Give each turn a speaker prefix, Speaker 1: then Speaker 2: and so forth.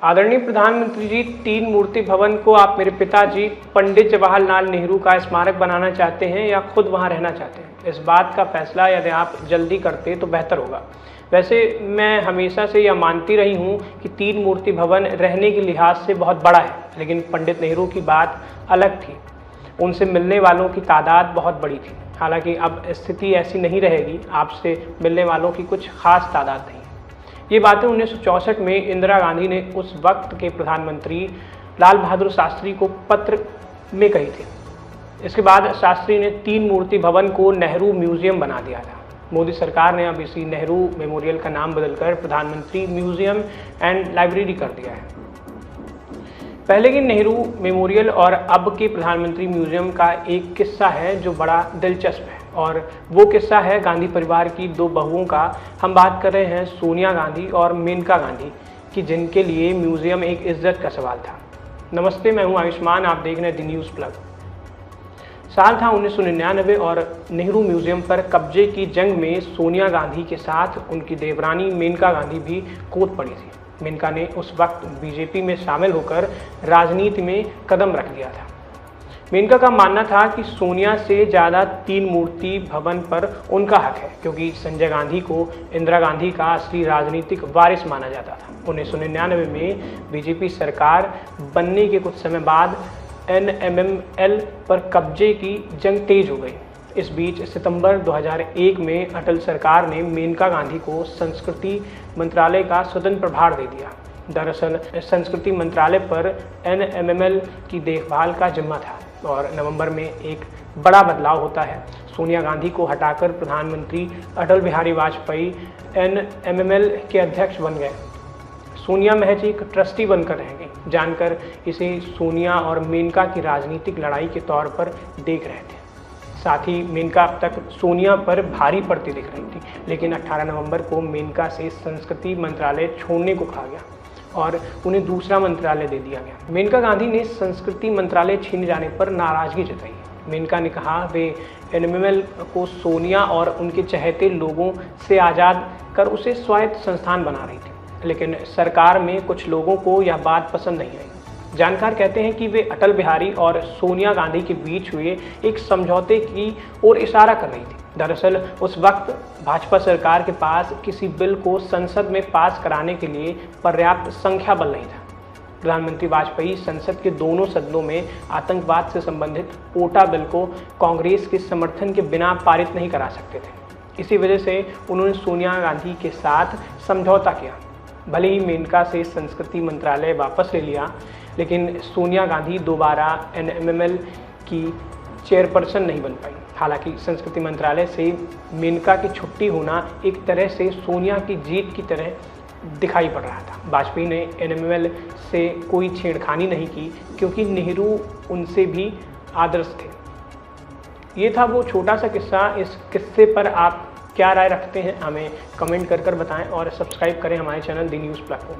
Speaker 1: आदरणीय प्रधानमंत्री जी, 3 मूर्ति भवन को आप मेरे पिताजी पंडित जवाहरलाल नेहरू का स्मारक बनाना चाहते हैं या खुद वहां रहना चाहते हैं? इस बात का फैसला यदि आप जल्दी करते तो बेहतर होगा। वैसे मैं हमेशा से यह मानती रही हूं कि 3 मूर्ति भवन रहने के लिहाज से बहुत बड़ा है, लेकिन पंडित नेहरू की बात अलग थी। उनसे मिलने वालों की तादाद बहुत बड़ी थी। हालांकि अब स्थिति ऐसी नहीं रहेगी, आपसे मिलने वालों की कुछ खास तादाद नहीं। ये बातें 1964 में इंदिरा गांधी ने उस वक्त के प्रधानमंत्री लाल बहादुर शास्त्री को पत्र में कही थी। इसके बाद शास्त्री ने 3 मूर्ति भवन को नेहरू म्यूजियम बना दिया था। मोदी सरकार ने अब इसी नेहरू मेमोरियल का नाम बदलकर प्रधानमंत्री म्यूजियम एंड लाइब्रेरी कर दिया है। पहले की नेहरू मेमोरियल और अब के प्रधानमंत्री म्यूजियम का एक किस्सा है जो बड़ा दिलचस्प है, और वो किस्सा है गांधी परिवार की 2 बहुओं का। हम बात कर रहे हैं सोनिया गांधी और मेनका गांधी की, जिनके लिए म्यूजियम एक इज्जत का सवाल था। नमस्ते, मैं हूं आयुष्मान, आप देख रहे हैं द न्यूज़ प्लग। साल था 1999 और नेहरू म्यूजियम पर कब्जे की जंग में सोनिया गांधी के साथ उनकी देवरानी मेनका गांधी भी कूद पड़ी थी। मेनका ने उस वक्त बीजेपी में शामिल होकर राजनीति में कदम रख दिया था। मेनका का मानना था कि सोनिया से ज़्यादा 3 मूर्ति भवन पर उनका हक है, क्योंकि संजय गांधी को इंदिरा गांधी का असली राजनीतिक वारिस माना जाता था। 1999 में बीजेपी सरकार बनने के कुछ समय बाद NMML पर कब्जे की जंग तेज हो गई। इस बीच सितंबर 2001 में अटल सरकार ने मेनका गांधी को संस्कृति मंत्रालय का स्वतंत्र प्रभार दे दिया। दरअसल संस्कृति मंत्रालय पर NMML की देखभाल का जिम्मा था, और नवंबर में एक बड़ा बदलाव होता है। सोनिया गांधी को हटाकर प्रधानमंत्री अटल बिहारी वाजपेयी NMML के अध्यक्ष बन गए। सोनिया महज एक ट्रस्टी बनकर रह गई। जानकर इसे सोनिया और मेनका की राजनीतिक लड़ाई के तौर पर देख रहे थे। साथ ही मेनका अब तक सोनिया पर भारी पड़ती दिख रही थी, लेकिन 18 नवंबर को मेनका से संस्कृति मंत्रालय छोड़ने को कहा गया और उन्हें दूसरा मंत्रालय दे दिया गया। मेनका गांधी ने संस्कृति मंत्रालय छीन जाने पर नाराजगी जताई। मेनका ने कहा वे NMML को सोनिया और उनके चहेते लोगों से आज़ाद कर उसे स्वायत्त संस्थान बना रही थी, लेकिन सरकार में कुछ लोगों को यह बात पसंद नहीं आई। जानकार कहते हैं कि वे अटल बिहारी और सोनिया गांधी के बीच हुए एक समझौते की ओर इशारा कर रही थी। दरअसल उस वक्त भाजपा सरकार के पास किसी बिल को संसद में पास कराने के लिए पर्याप्त संख्या बल नहीं था। प्रधानमंत्री वाजपेयी संसद के दोनों सदनों में आतंकवाद से संबंधित पोटा बिल को कांग्रेस के समर्थन के बिना पारित नहीं करा सकते थे। इसी वजह से उन्होंने सोनिया गांधी के साथ समझौता किया। भले ही मेनका से संस्कृति मंत्रालय वापस ले लिया, लेकिन सोनिया गांधी दोबारा NMML की चेयरपर्सन नहीं बन पाई। हालांकि संस्कृति मंत्रालय से मेनका की छुट्टी होना एक तरह से सोनिया की जीत की तरह दिखाई पड़ रहा था। वाजपेयी ने NMML से कोई छेड़खानी नहीं की, क्योंकि नेहरू उनसे भी आदर्श थे। ये था वो छोटा सा किस्सा। इस किस्से पर आप क्या राय रखते हैं, हमें कमेंट कर बताएं और सब्सक्राइब करें हमारे चैनल द न्यूज़ प्लग को।